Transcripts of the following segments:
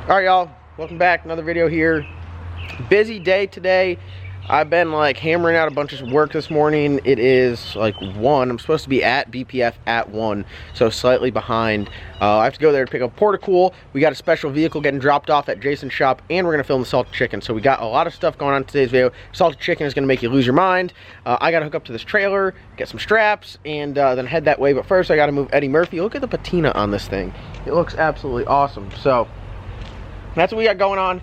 Alright y'all, welcome back, another video here. Busy day today. I've been like hammering out a bunch of work this morning. It is like 1. I'm supposed to be at BPF at 1, so slightly behind. I have to go there to pick up Portacool. We got a special vehicle getting dropped off at Jason's shop, and we're gonna film the salted chicken. So we got a lot of stuff going on in today's video. Salted chicken is gonna make you lose your mind. I gotta hook up to this trailer, get some straps, and then head that way. But first I gotta move Eddie Murphy. Look at the patina on this thing. It looks absolutely awesome. So that's what we got going on.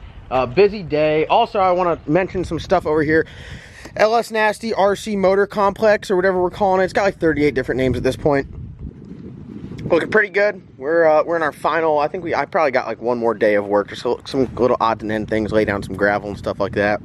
Busy day. Also, I want to mention some stuff over here. LS Nasty RC Motor Complex, or whatever we're calling it. It's got like 38 different names at this point. Looking pretty good. We're in our final. I probably got like one more day of work. Just some little odds and end things. Lay down some gravel and stuff like that.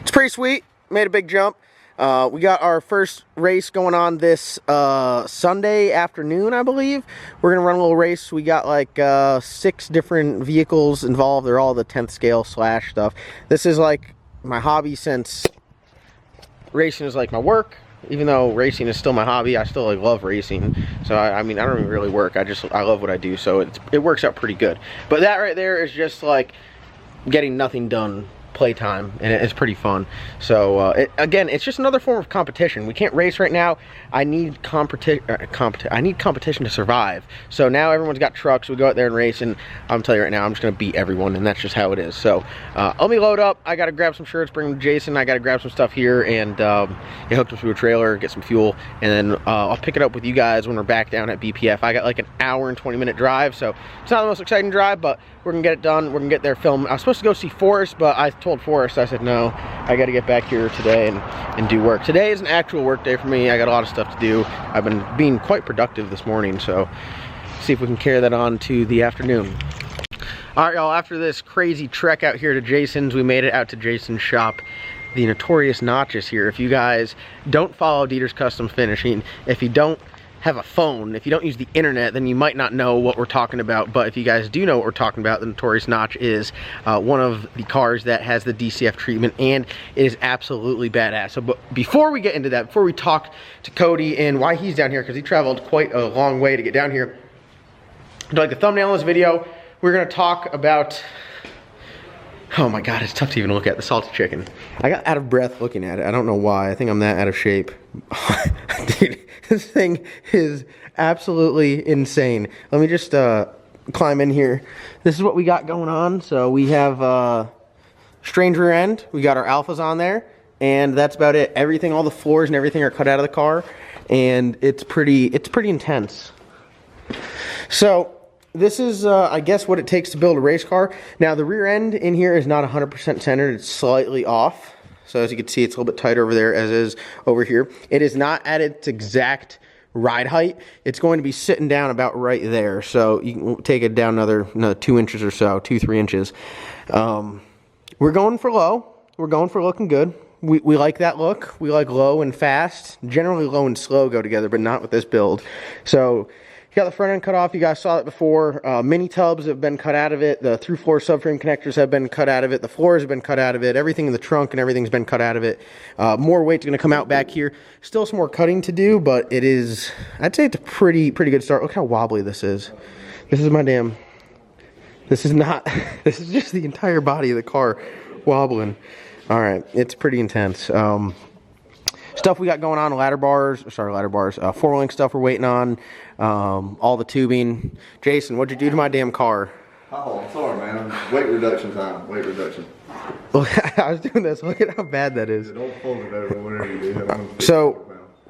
It's pretty sweet. Made a big jump. We got our first race going on this Sunday afternoon, I believe. We're going to run a little race. We got like 6 different vehicles involved. They're all the 10th scale slash stuff. This is like my hobby, since racing is like my work. Even though racing is still my hobby, I still like love racing. So I mean, I don't even really work. I love what I do. So it works out pretty good. But that right there is just like getting nothing done playtime, and it's pretty fun. So again, it's just another form of competition. We can't race right now. I need competition to survive. So now everyone's got trucks. We go out there and race, and I'm telling you right now, I'm just gonna beat everyone, and that's just how it is. So let me load up. I gotta grab some shirts, bring them to Jason. I gotta grab some stuff here, and get hooked up to a trailer, get some fuel, and then I'll pick it up with you guys when we're back down at BPF. I got like an hour and 20-minute drive, so it's not the most exciting drive, but we're gonna get it done. We're gonna get there, film. I was supposed to go see Forrest, but I told Forrest, I said no, I got to get back here today and do work. Today is an actual work day for me. I got a lot of stuff to do. I've been being quite productive this morning, so see if we can carry that on to the afternoon. All right, y'all, after this crazy trek out here to Jason's, we made it out to Jason's shop. The notorious Notches here. If you guys don't follow Dieter's Custom Finishing, if you don't have a phone, if you don't use the internet, then you might not know what we're talking about. But if you guys do know what we're talking about, the notorious Notch is one of the cars that has the DCF treatment, and it is absolutely badass. So but before we get into that, before we talk to Cody and why he's down here, because he traveled quite a long way to get down here, like the thumbnail of this video, we're going to talk about, oh my god, it's tough to even look at the salted chicken. I got out of breath looking at it. I don't know why. I think I'm that out of shape. Dude, this thing is absolutely insane. Let me just climb in here. This is what we got going on. So we have strange rear end. We got our alphas on there, and that's about it. Everything, all the floors and everything are cut out of the car, and it's pretty intense. So this is, I guess, what it takes to build a race car. Now, the rear end in here is not 100% centered. It's slightly off. So as you can see, it's a little bit tighter over there as is over here. It is not at its exact ride height. It's going to be sitting down about right there. So you can take it down another 2 inches or so, 2-3 inches. We're going for low. We're going for looking good. We like that look. We like low and fast. Generally, low and slow go together, but not with this build. So you got the front end cut off. You guys saw it before. Mini tubs have been cut out of it. The through floor subframe connectors have been cut out of it. The floors have been cut out of it. Everything in the trunk and everything's been cut out of it. More weight's going to come out back here. Still some more cutting to do, but it is, I'd say it's a pretty good start. Look how wobbly this is. This is my damn, this is not, this is just the entire body of the car wobbling. All right, it's pretty intense. Stuff we got going on, ladder bars, 4-link stuff we're waiting on, all the tubing. Jason, what'd you do to my damn car? Oh, I'm sorry, man. Weight reduction time. Weight reduction. Look, I was doing this. Look at how bad that is. Don't fold it over whatever you do. So,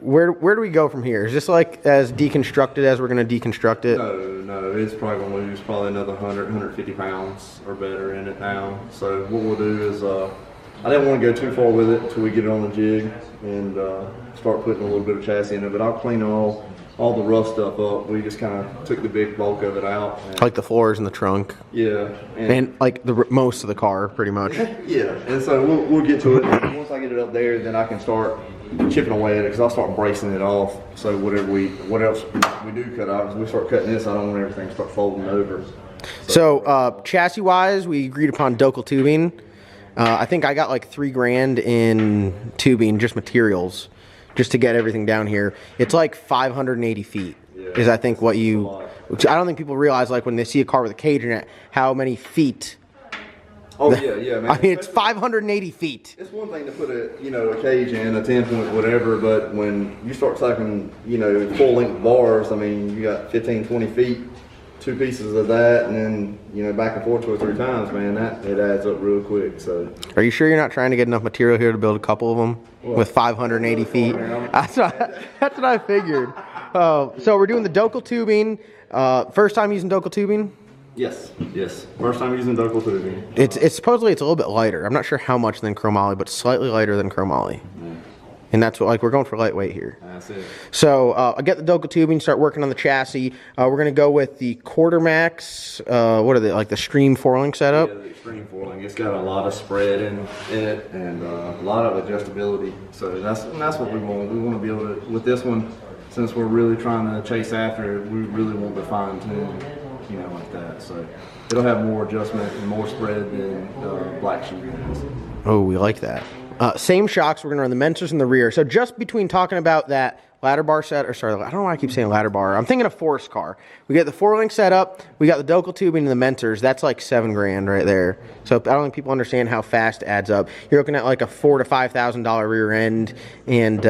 where do we go from here? Is this like as deconstructed as we're going to deconstruct it? No. It's probably going to lose probably another 100, 150 pounds or better in it now. So what we'll do is, I didn't want to go too far with it until we get it on the jig and start putting a little bit of chassis in it. But I'll clean all the rough stuff up. We just kind of took the big bulk of it out. Like the floors and the trunk. Yeah. And like most of the car, pretty much. Yeah. And so we'll get to it. Once I get it up there, then I can start chipping away at it, because I'll start bracing it off. So what else we do cut out, as we start cutting this, I don't want everything to start folding over. So chassis wise, we agreed upon Docal tubing. I think I got like $3 grand in tubing, just materials, just to get everything down here. It's like 580 feet is I think what you which I don't think people realize, like when they see a car with a cage in it, how many feet. Oh yeah, man. I mean, it's 580 feet. It's one thing to put a cage in, a 10-point whatever, but when you start talking, full-length bars, I mean, you got 15, 20 feet, 2 pieces of that, and then, back and forth 2 or 3 times, man, it adds up real quick, so. Are you sure you're not trying to get enough material here to build a couple of them with 580 feet? That's what I figured. So we're doing the Docal tubing. First time using Docal tubing? Yes. First time using Docal tubing. It's supposedly it's a little bit lighter. I'm not sure how much than chromoly, but slightly lighter than chromoly. Yeah. And that's what, we're going for lightweight here. That's it. So I get the Docal tubing, start working on the chassis. We're gonna go with the Quarter Max. What are they, like the Extreme 4-link setup? Yeah, the Extreme 4-link. It's got a lot of spread in it and a lot of adjustability. So that's what we want. We want to be able to, with this one, since we're really trying to chase after it, we really want to fine tune, like that. So it'll have more adjustment and more spread than Black Sheep has. Oh, we like that. Same shocks. We're going to run the Mentors in the rear. So just between talking about that ladder bar set, I don't know why I keep saying ladder bar. I'm thinking of Forest Car. We get the 4-link setup. We got the Docal tubing and the Mentors. That's like $7 grand right there. So I don't think people understand how fast it adds up. You're looking at like a $4,000 to $5,000 rear end. And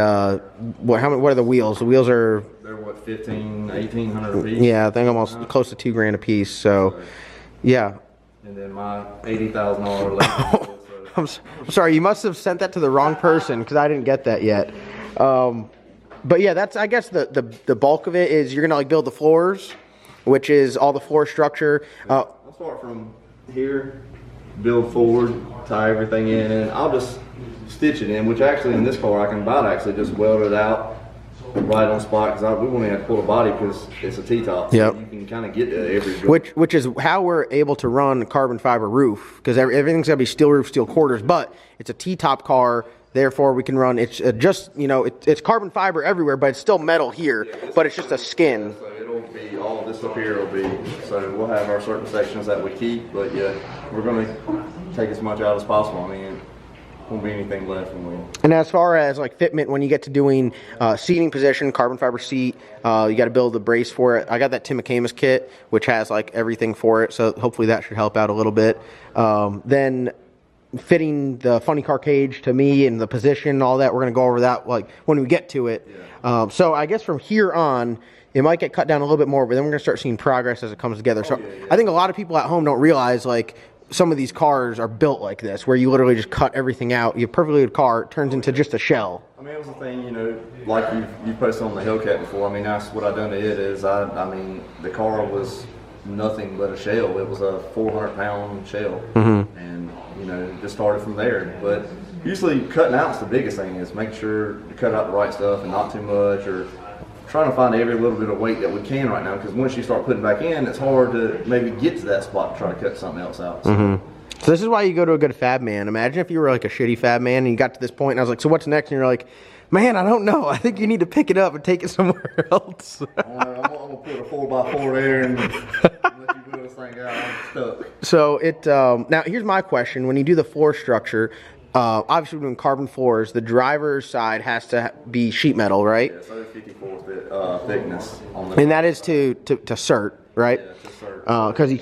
what are the wheels? The wheels are... They're what, $1,800 a piece? Yeah, I think almost close to $2 grand a piece. So, yeah. And then my $80,000 left. I'm sorry, you must have sent that to the wrong person because I didn't get that yet. But yeah, that's, I guess, the bulk of it is you're going to build the floors, which is all the floor structure. I'll start from here, build forward, tie everything in, and I'll just stitch it in, which actually in this car I can about actually just weld it out right on spot because we won't even have to pull the body because it's a T-top. So you can kind of get to every joint. Which is how we're able to run a carbon fiber roof because everything's got to be steel roof, steel quarters, but it's a T-top car. Therefore, we can run. It's just it's carbon fiber everywhere, but it's still metal here. But it's just a skin. So it'll be all this up here will be. So we'll have our certain sections that we keep, but yeah, we're going to take as much out as possible. I mean, won't be anything left when we. And as far as fitment, when you get to doing seating position, carbon fiber seat, you got to build the brace for it. I got that Tim McCamus kit, which has everything for it, so hopefully that should help out a little bit. Then fitting the funny car cage to me and the position and all that, we're going to go over that when we get to it. Yeah. So I guess from here on, it might get cut down a little bit more, but then we're going to start seeing progress as it comes together. So I think a lot of people at home don't realize some of these cars are built like this, where you literally just cut everything out. Your perfectly good car turns into just a shell. I mean, it was the thing, like you posted on the Hellcat before. I mean, that's what I done to it is, I mean, the car was nothing but a shell. It was a 400-pound shell. Mm-hmm. And, just started from there. But usually cutting out is the biggest thing, is make sure to cut out the right stuff and not too much, or trying to find every little bit of weight that we can right now, because once you start putting back in, it's hard to maybe get to that spot to try to cut something else out. So. Mm-hmm. So this is why you go to a good fab man. Imagine if you were a shitty fab man and you got to this point and I was like, so what's next? And you're like, man, I don't know. I think you need to pick it up and take it somewhere else. I'm going to put a 4x4 there and let you wheel this thing out. I'm stuck. So now here's my question. When you do the floor structure, obviously we're doing carbon floors. The driver's side has to be sheet metal, right? Yeah, so 54 thickness on the. And that is to cert, right? Yeah, to cert. Because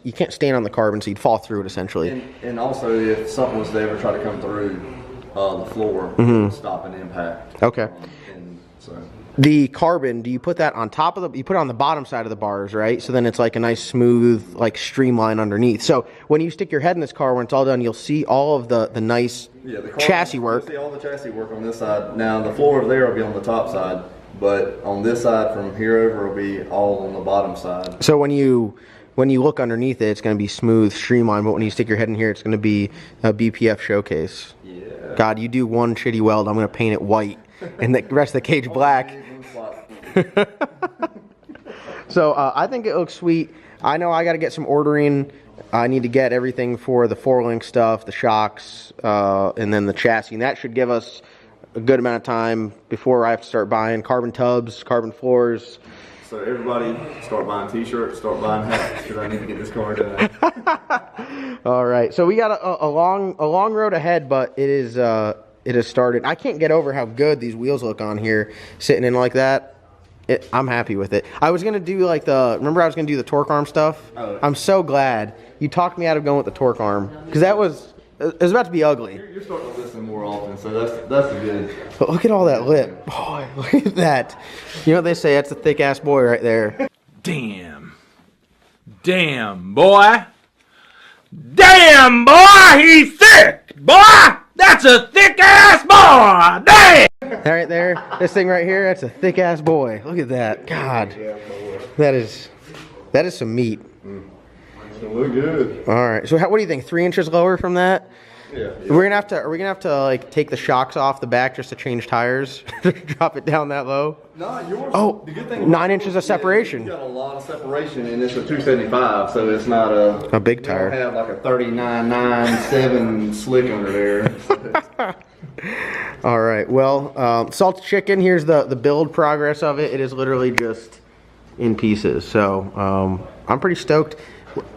you can't stand on the carbon, so you'd fall through it essentially. And also, if something was to ever try to come through the floor, stop an impact. Okay. So the carbon, do you put that on top of you put it on the bottom side of the bars, right? So then it's a nice smooth streamline underneath. So when you stick your head in this car, when it's all done, you'll see all of the nice chassis work. You'll see all the chassis work on this side. Now the floor over there will be on the top side, but on this side from here over will be all on the bottom side. So when you look underneath it, it's going to be smooth, streamlined, but when you stick your head in here, it's going to be a BPF showcase. Yeah. God, you do one shitty weld, I'm going to paint it white and the rest of the cage black. So I think it looks sweet. I know I got to get some ordering. I need to get everything for the 4-link stuff, the shocks, and then the chassis. And that should give us a good amount of time before I have to start buying carbon tubs, carbon floors. So everybody start buying t-shirts, start buying hats, because I need to get this car done. All right. So we got a long road ahead, but it has started. I can't get over how good these wheels look on here, sitting in like that. I'm happy with it. I was gonna do like remember I was gonna do the torque arm stuff. Oh. I'm so glad you talked me out of going with the torque arm because it was about to be ugly. You're starting to listen more often, so that's a good. But look at all that lip, boy. Look at that. You know what they say? That's a thick ass boy right there. Damn, boy. Damn, boy, he's thick, boy. That's a thick ass boy. Damn. That right there, this thing right here, that's a thick ass boy. Look at that. God, that is some meat. It's gonna look good. All right. So what do you think? 3 inches lower from that? Yeah. Are we gonna have to like take the shocks off the back just to change tires? Drop it down that low? No, yours. Oh, the good thing 9 inches of separation. You got a lot of separation, and it's a 275, so it's not a big tire. You don't have like a 39.97 slick under there. All right. Well, salted chicken. Here's the build progress of it. It is literally just in pieces. So I'm pretty stoked.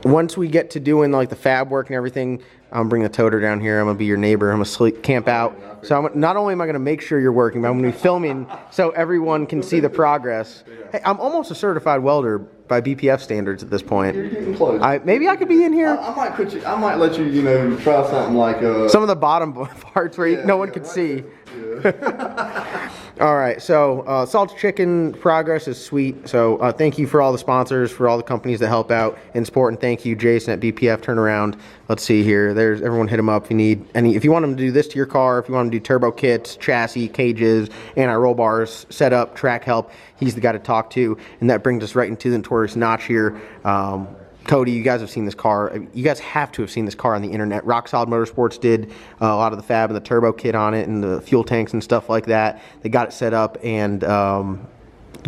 Once we get to doing like the fab work and everything, I'm bringing the toter down here. I'm gonna be your neighbor. I'm gonna camp out. So not only am I gonna make sure you're working, but I'm gonna be filming so everyone can see the progress. Hey, I'm almost a certified welder by BPF standards at this point. You're getting close. Maybe I could be in here. I might put you. I might let you. Try something like some of the bottom parts where no one could see. Yeah. All right, so salted chicken progress is sweet. So thank you for all the sponsors, for all the companies that help out and support, and thank you, Jason at BPF Turnaround. Let's see here. There's everyone. Hit them up if you need any. If you want them to do this to your car, if you want them to do turbo kits, chassis, cages, anti-roll bars, setup, track help, he's the guy to talk to. And that brings us right into the notorious Notch here. Cody, you guys have seen this car. You guys have to have seen this car on the internet. Rock Solid Motorsports did a lot of the fab and the turbo kit on it and the fuel tanks and stuff like that. They got it set up and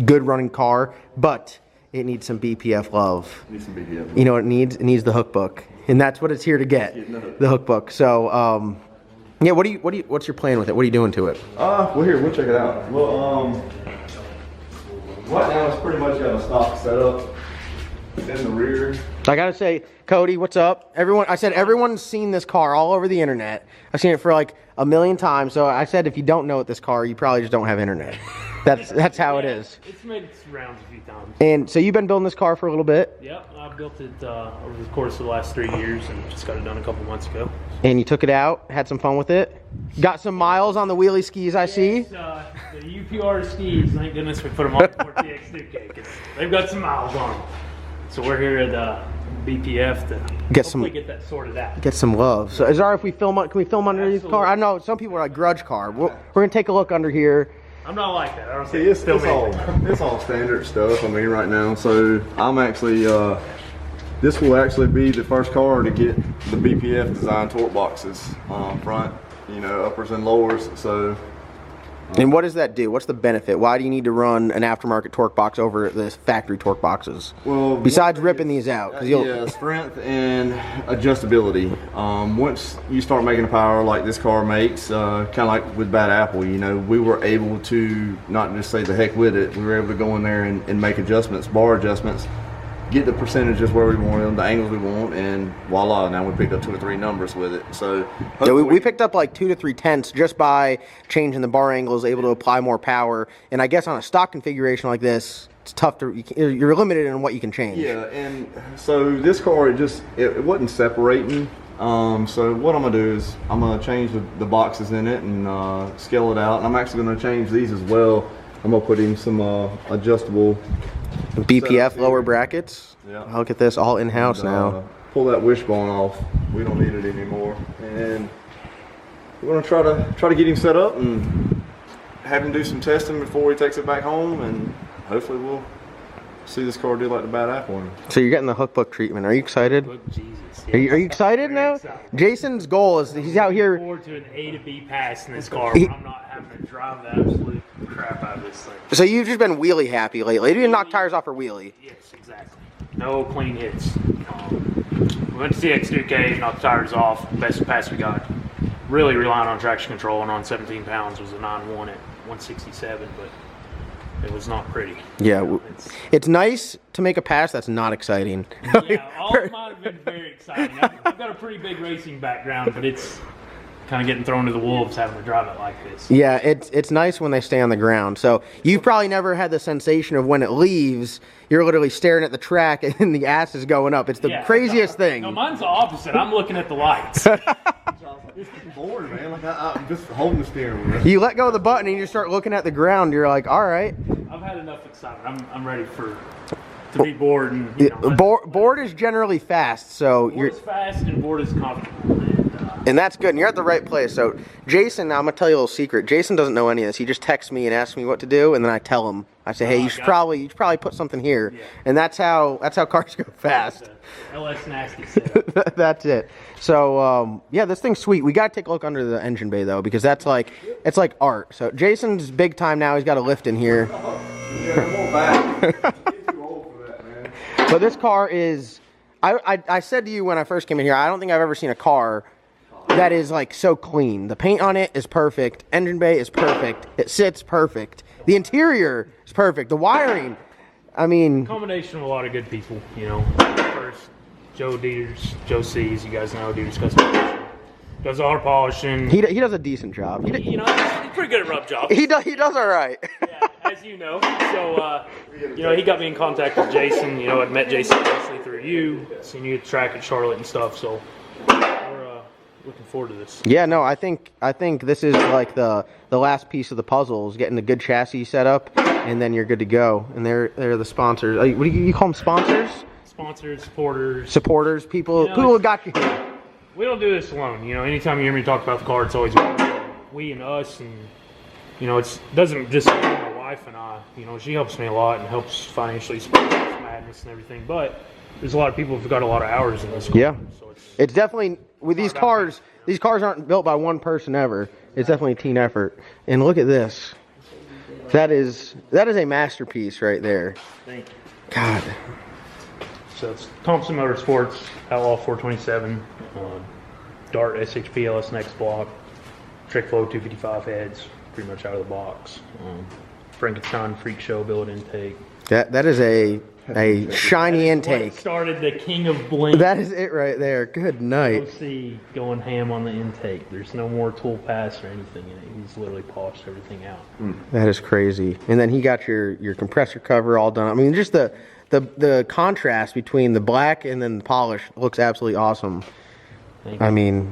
good running car, but it needs some BPF love. Needs some BPF. You know what it needs? It needs the hook book, and that's what it's here to get. The hook book. So, yeah. What's your plan with it? What are you doing to it? Well, we'll check it out. Well, right now it's pretty much got a stock setup in the rear. I gotta say, Cody, what's up? I said everyone's seen this car all over the internet. I've seen it for like a million times. So I said if you don't know this car, you probably just don't have internet. That's how it is. It's made its rounds a few times. And so you've been building this car for a little bit. Yep, I built it over the course of the last 3 years and just got it done a couple months ago. And you took it out, had some fun with it. Got some miles on the wheelie skis, I see. The UPR skis, thank goodness we put them on the 4TX Duke. They've got some miles on them. So we're here at BPF to hopefully get that sorted out. Get some love. So is it all right if we film? Can we film underneath the car? I know some people are like grudge car. We're gonna take a look under here. I'm not like that. I don't see it's all standard stuff. I mean, right now. So I'm actually this will actually be the first car to get the BPF design torque boxes front, uppers and lowers. So. And what does that do? What's the benefit? Why do you need to run an aftermarket torque box over the factory torque boxes? Well, besides ripping these out, yeah, strength and adjustability. Once you start making the power like this car makes, kind of like with Bad Apple, we were able to not just say the heck with it. We were able to go in there and make adjustments, bar adjustments, get the percentages where we want them, the angles we want, and voila, now we picked up 2 or 3 numbers with it. So yeah, we picked up like 2 to 3 tenths just by changing the bar angles, able to apply more power. And I guess on a stock configuration like this, it's tough to, you're limited in what you can change. Yeah, and so this car, it wasn't separating. So what I'm gonna do is I'm gonna change the boxes in it and scale it out. And I'm actually gonna change these as well. I'm gonna put in some adjustable BPF lower brackets. Yeah. Look at this, all in-house now. Pull that wishbone off. We don't need it anymore. And we're gonna try to get him set up and have him do some testing before he takes it back home, and hopefully we'll see this car do like the Bad Apple one. So you're getting the hook book treatment. Are you excited? Jesus. Are you excited now? Excited. Jason's goal is he's out here. I'm looking forward to an A to B pass in this car where I'm not having to drive the absolute crap out of this thing. So you've just been wheelie happy lately. You didn't knock tires off for wheelie. Yes, exactly. No clean hits. We went to CX2K, knocked tires off, best pass we got. Really relying on traction control, and on 17 pounds was a 9.1 at 167, but it was not pretty. Yeah, it's nice to make a pass that's not exciting. Yeah, all of mine have been very exciting. I've got a pretty big racing background, but it's kind of getting thrown to the wolves having to drive it like this. Yeah, it's nice when they stay on the ground. So you've probably never had the sensation of when it leaves, you're literally staring at the track and the ass is going up. It's the craziest thing. No, mine's the opposite. I'm looking at the lights. It's bored, man. Like I'm just holding the steering wheel. You let go of the button and you start looking at the ground. You're like, all right. I've had enough excitement. I'm ready to be bored. And, board is generally fast, so board is fast and board is comfortable. And that's good. And you're at the right place. So Jason, I'm gonna tell you a little secret. Jason doesn't know any of this. He just texts me and asks me what to do, and then I tell him. I say, hey, you should probably put something here. Yeah. And that's how cars go fast. LS nasty setup. That's it. So yeah, this thing's sweet. We gotta take a look under the engine bay though, because it's like art. So Jason's big time now. He's got a lift in here. Yeah, I'm all back. Too old for that, man. But this car is. I said to you when I first came in here, I don't think I've ever seen a car that is like so clean. The paint on it is perfect. Engine bay is perfect. It sits perfect. The interior is perfect. The wiring, I mean, combination of a lot of good people. You know, first Joe Dieters, Joe C's. You guys know Dieters Custom. Does all our polishing. He does a decent job. You know, he's pretty good at rub jobs. He does all right. Yeah, as you know. So you know, he got me in contact with Jason. You know, I'd met Jason mostly through you, seen you at the track at Charlotte and stuff. So we're looking forward to this. Yeah, no, I think this is like the last piece of the puzzle is getting a good chassis set up, and then you're good to go. And they're the sponsors. What do you call them? Sponsors? Sponsors, supporters. Supporters, people who got you here. We don't do this alone. You know, anytime you hear me talk about the car, it's always we and us, and you know, it doesn't just be my wife and I. You know, she helps me a lot and helps financially support this madness and everything. But there's a lot of people who've got a lot of hours in this car. Yeah, so it's definitely with these cars. These cars aren't built by one person ever. It's definitely a team effort. And look at this. That is a masterpiece right there. Thank you. God. So it's Thompson Motorsports Outlaw 427, Dart SHP LS Next block, Trick Flow 255 heads, pretty much out of the box. Frankenstein Freak Show billet intake. That is a shiny intake. Started the king of bling. That is it right there. Good night. OC going ham on the intake. There's no more tool pass or anything in it. He's literally polished everything out. That is crazy. And then he got your compressor cover all done. I mean, just the contrast between the black and then the polish looks absolutely awesome. I mean,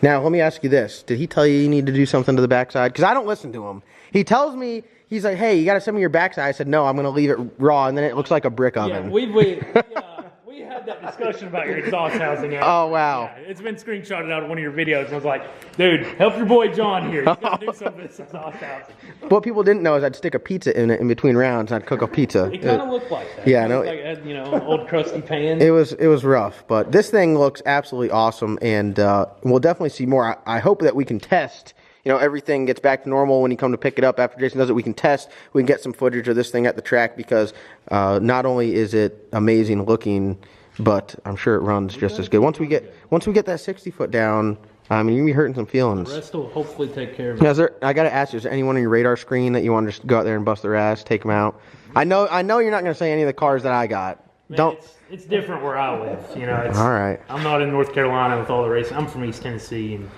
now let me ask you this. Did he tell you need to do something to the backside? Because I don't listen to him. He tells me, he's like, hey, you got to send me your backside. I said, no, I'm going to leave it raw, and then it looks like a brick oven. Yeah, we had that discussion about your exhaust housing. Oh, wow. Yeah, it's been screenshotted out of one of your videos, and I was like, dude, help your boy John here. He's got to do something with this exhaust housing. What people didn't know is I'd stick a pizza in it in between rounds, and I'd cook a pizza. It kind of looked like that. Yeah, I know. Like, you know, old crusty pan. It was rough, but this thing looks absolutely awesome, and we'll definitely see more. I hope that we can test. You know, everything gets back to normal when you come to pick it up after Jason does it. We can test. We can get some footage of this thing at the track because not only is it amazing looking, but I'm sure it runs just as good. Once we get that 60-foot down, I mean, you're gonna be hurting some feelings. The rest will hopefully take care of it. Now, I gotta ask you: is there anyone on your radar screen that you want to just go out there and bust their ass, take them out? I know you're not gonna say any of the cars that I got. Man, it's different where I live. You know, all right. I'm not in North Carolina with all the racing. I'm from East Tennessee, and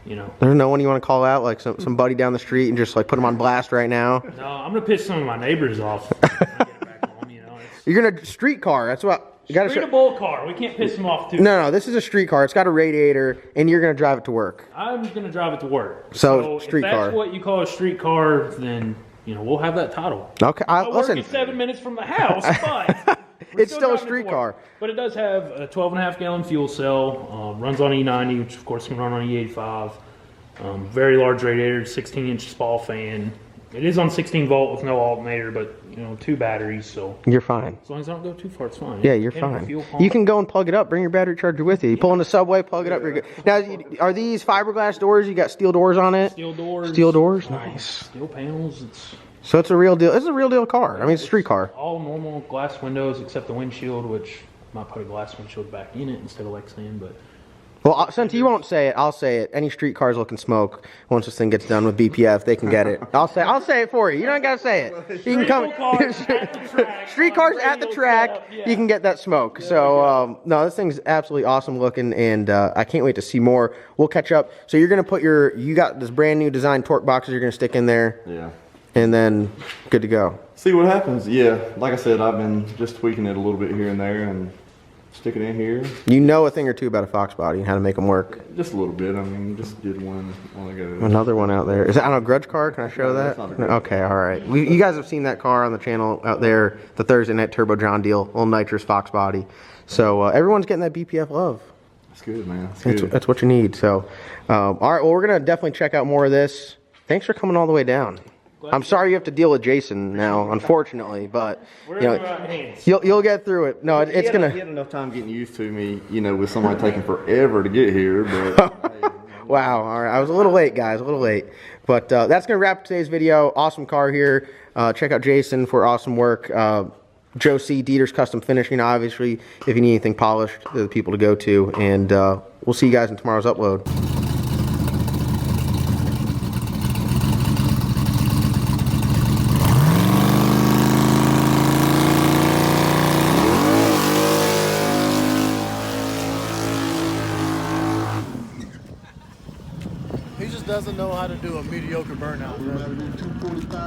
you know. There's no one you want to call out, like somebody down the street, and just like put them on blast right now. No, I'm gonna piss some of my neighbors off. When I get it back home, you know. You're gonna street car. That's what. You gotta Streetable car. We can't piss them off too. No, this is a street car. It's got a radiator, and you're gonna drive it to work. I'm gonna drive it to work. So street if car. that's what you call a street car, then you know we'll have that title. Okay, listen. Work is 7 minutes from the house, but it's still a street car. But it does have a 12.5 gallon fuel cell. Runs on E90, which of course can run on E85. Very large radiator, 16-inch spall fan. It is on 16 volt with no alternator, but you know 2 batteries, so you're fine. As long as I don't go too far, it's fine. Yeah, you're fine. You can go and plug it up. Bring your battery charger with you. You pull in the subway, plug it up. You're good. Now, are these fiberglass doors? You got steel doors on it. Steel doors. Steel doors. Nice. Steel panels. So it's a real deal. It's a real deal car. I mean, it's a street car. All normal glass windows except the windshield, which might put a glass windshield back in it instead of like saying, but. Well, since you won't say it, I'll say it. Any street cars looking smoke, once this thing gets done with BPF, they can get it. I'll say it for you. You don't gotta say it. You can come. Street cars at the track, you can get that smoke. So no, this thing's absolutely awesome looking, and I can't wait to see more. We'll catch up. So you're gonna put you got this brand new design torque boxes you're gonna stick in there. Yeah. And then good to go. See what happens. Yeah, like I said, I've been just tweaking it a little bit here and there and stick it in here. You know a thing or two about a Fox body and how to make them work. Just a little bit. I mean, just did one ago. Another one out there. Is that on a grudge car? Can I show that? Okay, all right. You guys have seen that car on the channel out there, the Thursday Night Turbo John deal, little nitrous Fox body. So everyone's getting that BPF love. That's good, man. That's what you need. So, all right. Well, we're gonna definitely check out more of this. Thanks for coming all the way down. I'm sorry you have to deal with Jason now, unfortunately, but you know, you'll get through it. No, it's gonna. He had enough time getting used to me, you know, with somebody taking forever to get here. But hey, wow, all right, I was a little late, guys, a little late, but that's gonna wrap today's video. Awesome car here. Check out Jason for awesome work. Joe C. Dieter's Custom Finishing, obviously, if you need anything polished, they're the people to go to, and we'll see you guys in tomorrow's upload. He just doesn't know how to do a mediocre burnout.